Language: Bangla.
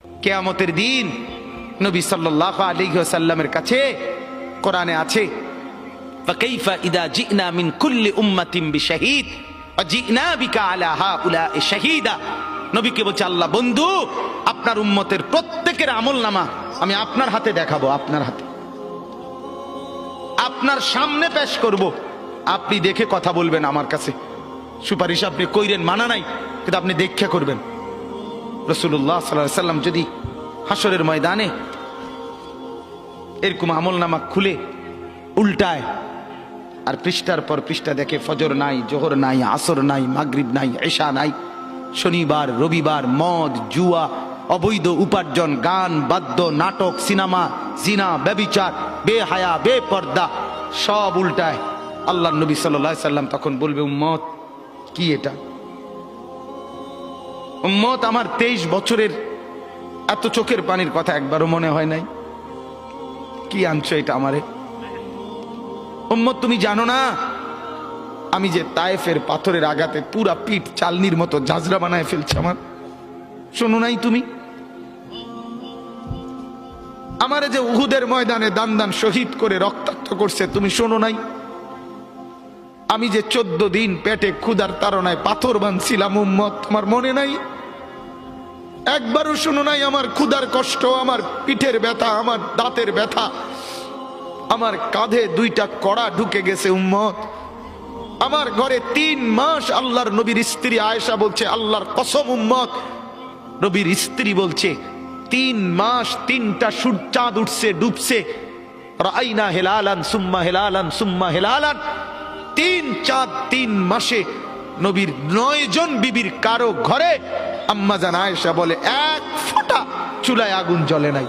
কিয়ামতের দিন নবী সাল্লাল্লাহু আলাইহি ওয়াসাল্লামের কাছে কোরআনে আছে, ফাকাইফা ইদা জিনা মিন কুল্লি উম্মাতিন বিশাহিদ ওয়া জিনা বিকা আলা হাউলা'i শাহীদা। নবীকে বলছে আল্লাহ, বন্ধু আপনার উম্মতের প্রত্যেকের আমলনামা আমি আপনার হাতে দেখাবো, আপনার হাতে, আপনার সামনে পেশ করব, আপনি দেখে কথা বলবেন। আমার কাছে সুপারিশ আপনি কইরেন, মানা নাই, কিন্তু আপনি দেখে করবেন। রাসূলুল্লাহ সাল্লাল্লাহু আলাইহি ওয়াসাল্লাম যদি হাসরের ময়দানে এরকম আমলনামা খুলে উল্টায় আর পৃষ্ঠার পর পৃষ্ঠা দেখে ফজর নাই, জোহর নাই, আসর নাই, মাগরিব নাই, ইশা নাই, শনিবার রবিবার, মদ জুয়া, অবৈধ উপার্জন, গান বাদ্য, নাটক, সিনেমা, জিনা, ব্যভিচার, বেহায়া, বেপর্দা সব উল্টায়। আল্লাহর নবী সাল্লাল্লাহু আলাইহি সাল্লাম তখন বলবে, উম্মত কি এটা? উম্মত আমার 23 বছরের এত চোখের পানির কথা একবারও মনে হয় নাই, কি আনছো এটা আমারে? উম্মত তুমি জানো না আমি যে তায়েফের পাথরের আঘাতে পুরা পিঠ চালনির মতো জাজরা বানায় ফেলছে আমার? শোনো নাই তুমি? আমারে যে উহুদের ময়দানে দান দান শহীদ করে রক্তাক্ত করছে, তুমি শোনো নাই? আমি যে 14 দিন পেটে ক্ষুধার তাড়নায় পাথর বাঁধছিলাম, উম্মত তোমার মনে নাই? একবারও শোনো নাই আমার ক্ষুধার কষ্ট, আমার পিঠের ব্যথা, আমার দাঁতের ব্যথা, আমার কাঁধে 2টা কড়া ঢুকে গেছে? উম্মত আমার ঘরে 3 মাস আল্লাহর নবীর স্ত্রী আয়েশা বলছে, আল্লাহর কসম উম্মত, নবীর স্ত্রী বলছে 3 মাস 3টা চাঁদ উঠছে ডুবছে, রাআইনা হিলালান সুম্মা হিলালান সুম্মা হিলালান, 3 চাঁদ 3 মাসে নবীর 9 জন বিবির কারো ঘরে আম্মা জান আয়েশা বলে 1 ফোঁটা চুলায় আগুন জ্বলে নাই।